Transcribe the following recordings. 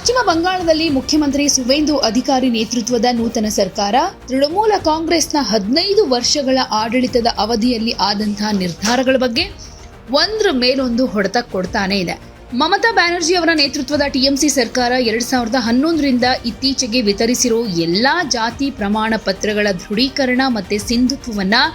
ಪಶ್ಚಿಮ ಬಂಗಾಳದಲ್ಲಿ ಮುಖ್ಯಮಂತ್ರಿ ಸುವೇಂದು ಅಧಿಕಾರಿ ನೇತೃತ್ವದ ನೂತನ ಸರ್ಕಾರ ತೃಣಮೂಲ ಕಾಂಗ್ರೆಸ್ನ 15 ವರ್ಷಗಳ ಆಡಳಿತದ ಅವಧಿಯಲ್ಲಿ ಆದಂತಹ ನಿರ್ಧಾರಗಳ ಬಗ್ಗೆ ಒಂದ್ರ ಮೇಲೊಂದು ಹೊಡೆತ ಕೊಡ್ತಾನೆ ಇದೆ. ಮಮತಾ ಬ್ಯಾನರ್ಜಿ ಅವರ ನೇತೃತ್ವದ ಟಿಎಂಸಿ ಸರ್ಕಾರ 2011ರಿಂದ ಇತ್ತೀಚೆಗೆ ವಿತರಿಸಿರೋ ಎಲ್ಲಾ ಜಾತಿ ಪ್ರಮಾಣ ಪತ್ರಗಳ ದೃಢೀಕರಣ ಮತ್ತೆ ಸಿಂಧುತ್ವವನ್ನ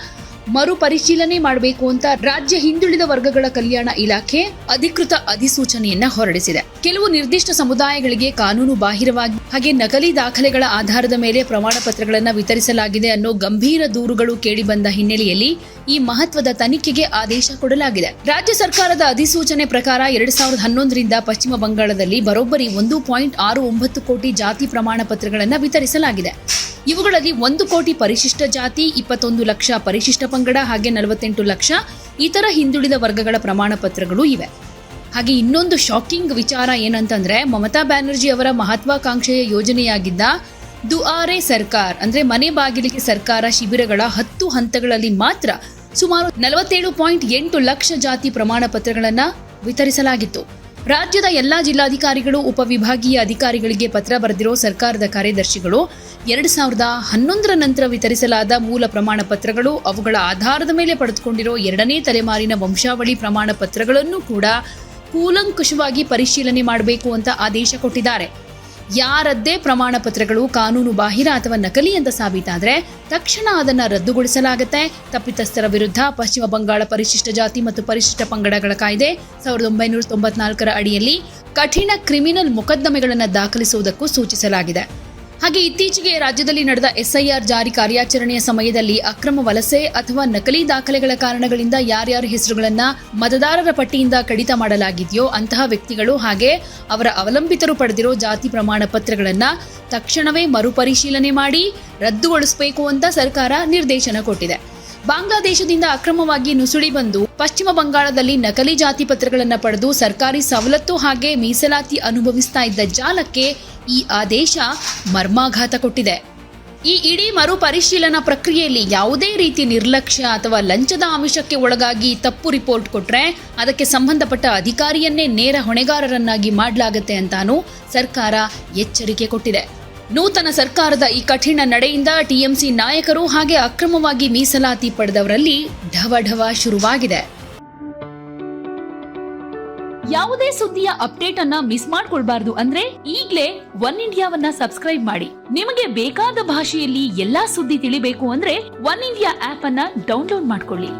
ಮರುಪರಿಶೀಲನೆ ಮಾಡಬೇಕು ಅಂತ ರಾಜ್ಯ ಹಿಂದುಳಿದ ವರ್ಗಗಳ ಕಲ್ಯಾಣ ಇಲಾಖೆ ಅಧಿಕೃತ ಅಧಿಸೂಚನೆಯನ್ನ ಹೊರಡಿಸಿದೆ. ಕೆಲವು ನಿರ್ದಿಷ್ಟ ಸಮುದಾಯಗಳಿಗೆ ಕಾನೂನು ಬಾಹಿರವಾಗಿ ಹಾಗೆ ನಕಲಿ ದಾಖಲೆಗಳ ಆಧಾರದ ಮೇಲೆ ಪ್ರಮಾಣ ಪತ್ರಗಳನ್ನು ವಿತರಿಸಲಾಗಿದೆ ಅನ್ನೋ ಗಂಭೀರ ದೂರುಗಳು ಕೇಳಿಬಂದ ಹಿನ್ನೆಲೆಯಲ್ಲಿ ಈ ಮಹತ್ವದ ತನಿಖೆಗೆ ಆದೇಶ ಕೊಡಲಾಗಿದೆ. ರಾಜ್ಯ ಸರ್ಕಾರದ ಅಧಿಸೂಚನೆ ಪ್ರಕಾರ 2011ರಿಂದ ಪಶ್ಚಿಮ ಬಂಗಾಳದಲ್ಲಿ ಬರೋಬ್ಬರಿ 1.69 ಕೋಟಿ ಜಾತಿ ಪ್ರಮಾಣ ಪತ್ರಗಳನ್ನು ವಿತರಿಸಲಾಗಿದೆ. ಇವುಗಳಲ್ಲಿ 1 ಕೋಟಿ ಪರಿಶಿಷ್ಟ ಜಾತಿ, 21 ಲಕ್ಷ ಪರಿಶಿಷ್ಟ ಪಂಗಡ ಹಾಗೆ 48 ಲಕ್ಷ ಇತರ ಹಿಂದುಳಿದ ವರ್ಗಗಳ ಪ್ರಮಾಣ ಪತ್ರಗಳು ಇವೆ. ಹಾಗೆ ಇನ್ನೊಂದು ಶಾಕಿಂಗ್ ವಿಚಾರ ಏನಂತಂದ್ರೆ, ಮಮತಾ ಬ್ಯಾನರ್ಜಿ ಅವರ ಮಹತ್ವಾಕಾಂಕ್ಷೆಯ ಯೋಜನೆಯಾಗಿದ್ದ ದುಆರೆ ಸರ್ಕಾರ್ ಅಂದ್ರೆ ಮನೆ ಬಾಗಿಲಿಗೆ ಸರ್ಕಾರ ಶಿಬಿರಗಳ 10 ಹಂತಗಳಲ್ಲಿ ಮಾತ್ರ ಸುಮಾರು 47.8 ಲಕ್ಷ ಜಾತಿ ಪ್ರಮಾಣ ಪತ್ರಗಳನ್ನು ವಿತರಿಸಲಾಗಿತ್ತು. ರಾಜ್ಯದ ಎಲ್ಲಾ ಜಿಲ್ಲಾಧಿಕಾರಿಗಳು ಉಪವಿಭಾಗೀಯ ಅಧಿಕಾರಿಗಳಿಗೆ ಪತ್ರ ಬರೆದಿರೋ ಸರ್ಕಾರದ ಕಾರ್ಯದರ್ಶಿಗಳು 2011ರ ನಂತರ ವಿತರಿಸಲಾದ ಮೂಲ ಪ್ರಮಾಣ ಪತ್ರಗಳು, ಅವುಗಳ ಆಧಾರದ ಮೇಲೆ ಪಡೆದುಕೊಂಡಿರೋ 2ನೇ ತಲೆಮಾರಿನ ವಂಶಾವಳಿ ಪ್ರಮಾಣ ಪತ್ರಗಳನ್ನು ಕೂಡ ಕೂಲಂಕುಷವಾಗಿ ಪರಿಶೀಲನೆ ಮಾಡಬೇಕು ಅಂತ ಆದೇಶ ಕೊಟ್ಟಿದ್ದಾರೆ. ಯಾರದ್ದೇ ಪ್ರಮಾಣ ಪತ್ರಗಳು ಕಾನೂನು ಬಾಹಿರ ಅಥವಾ ನಕಲಿ ಅಂತ ಸಾಬೀತಾದ್ರೆ ತಕ್ಷಣ ಅದನ್ನ ರದ್ದುಗೊಳಿಸಲಾಗುತ್ತೆ. ತಪ್ಪಿತಸ್ಥರ ವಿರುದ್ಧ ಪಶ್ಚಿಮ ಬಂಗಾಳ ಪರಿಶಿಷ್ಟ ಜಾತಿ ಮತ್ತು ಪರಿಶಿಷ್ಟ ಪಂಗಡಗಳ ಕಾಯ್ದೆ 1994ರ ಅಡಿಯಲ್ಲಿ ಕಠಿಣ ಕ್ರಿಮಿನಲ್ ಮೊಕದ್ದಮೆಗಳನ್ನು ದಾಖಲಿಸುವುದಕ್ಕೂ ಸೂಚಿಸಲಾಗಿದೆ. ಹಾಗೆ ಇತ್ತೀಚೆಗೆ ರಾಜ್ಯದಲ್ಲಿ ನಡೆದ ಎಸ್ಐಆರ್ ಜಾರಿ ಕಾರ್ಯಾಚರಣೆಯ ಸಮಯದಲ್ಲಿ ಅಕ್ರಮ ವಲಸೆ ಅಥವಾ ನಕಲಿ ದಾಖಲೆಗಳ ಕಾರಣಗಳಿಂದ ಯಾರ್ಯಾರ ಹೆಸರುಗಳನ್ನ ಮತದಾರರ ಪಟ್ಟಿಯಿಂದ ಕಡಿತ ಮಾಡಲಾಗಿದೆಯೋ ಅಂತಹ ವ್ಯಕ್ತಿಗಳು ಹಾಗೆ ಅವರ ಅವಲಂಬಿತರು ಪಡೆದಿರೋ ಜಾತಿ ಪ್ರಮಾಣ ಪತ್ರಗಳನ್ನ ತಕ್ಷಣವೇ ಮರುಪರಿಶೀಲನೆ ಮಾಡಿ ರದ್ದುಗೊಳಿಸಬೇಕು ಅಂತ ಸರ್ಕಾರ ನಿರ್ದೇಶನ ಕೊಟ್ಟಿದೆ. ಬಾಂಗ್ಲಾದೇಶದಿಂದ ಅಕ್ರಮವಾಗಿ ನುಸುಳಿ ಬಂದು ಪಶ್ಚಿಮ ಬಂಗಾಳದಲ್ಲಿ ನಕಲಿ ಜಾತಿ ಪತ್ರಗಳನ್ನು ಪಡೆದು ಸರ್ಕಾರಿ ಸವಲತ್ತು ಹಾಗೆ ಮೀಸಲಾತಿ ಅನುಭವಿಸ್ತಾ ಇದ್ದ ಜಾಲಕ್ಕೆ ಈ ಆದೇಶ ಮರ್ಮಾಘಾತ ಕೊಟ್ಟಿದೆ. ಈ ಇಡೀ ಮರುಪರಿಶೀಲನಾ ಪ್ರಕ್ರಿಯೆಯಲ್ಲಿ ಯಾವುದೇ ರೀತಿ ನಿರ್ಲಕ್ಷ್ಯ ಅಥವಾ ಲಂಚದ ಆಮಿಷಕ್ಕೆ ಒಳಗಾಗಿ ತಪ್ಪು ರಿಪೋರ್ಟ್ ಕೊಟ್ರೆ ಅದಕ್ಕೆ ಸಂಬಂಧಪಟ್ಟ ಅಧಿಕಾರಿಯನ್ನೇ ನೇರ ಹೊಣೆಗಾರರನ್ನಾಗಿ ಮಾಡಲಾಗುತ್ತೆ ಅಂತಾನೂ ಸರ್ಕಾರ ಎಚ್ಚರಿಕೆ ಕೊಟ್ಟಿದೆ. ನೂತನ ಸರ್ಕಾರದ ಈ ಕಠಿಣ ನಡೆಯಿಂದ ಟಿಎಂಸಿ ನಾಯಕರು ಹಾಗೆ ಅಕ್ರಮವಾಗಿ ಮೀಸಲಾತಿ ಪಡೆದವರಲ್ಲಿ ಢವಢವ ಶುರುವಾಗಿದೆ. ಯಾವುದೇ ಸುದ್ದಿಯ ಅಪ್ಡೇಟ್ ಅನ್ನ ಮಿಸ್ ಮಾಡ್ಕೊಳ್ಬಾರ್ದು ಅಂದ್ರೆ ಈಗ್ಲೇ ಒನ್ ಇಂಡಿಯಾವನ್ನ ಸಬ್ಸ್ಕ್ರೈಬ್ ಮಾಡಿ. ನಿಮಗೆ ಬೇಕಾದ ಭಾಷೆಯಲ್ಲಿ ಎಲ್ಲಾ ಸುದ್ದಿ ತಿಳಿಬೇಕು ಅಂದ್ರೆ ಒನ್ ಇಂಡಿಯಾ ಆಪ್ ಅನ್ನ ಡೌನ್ಲೋಡ್ ಮಾಡ್ಕೊಳ್ಳಿ.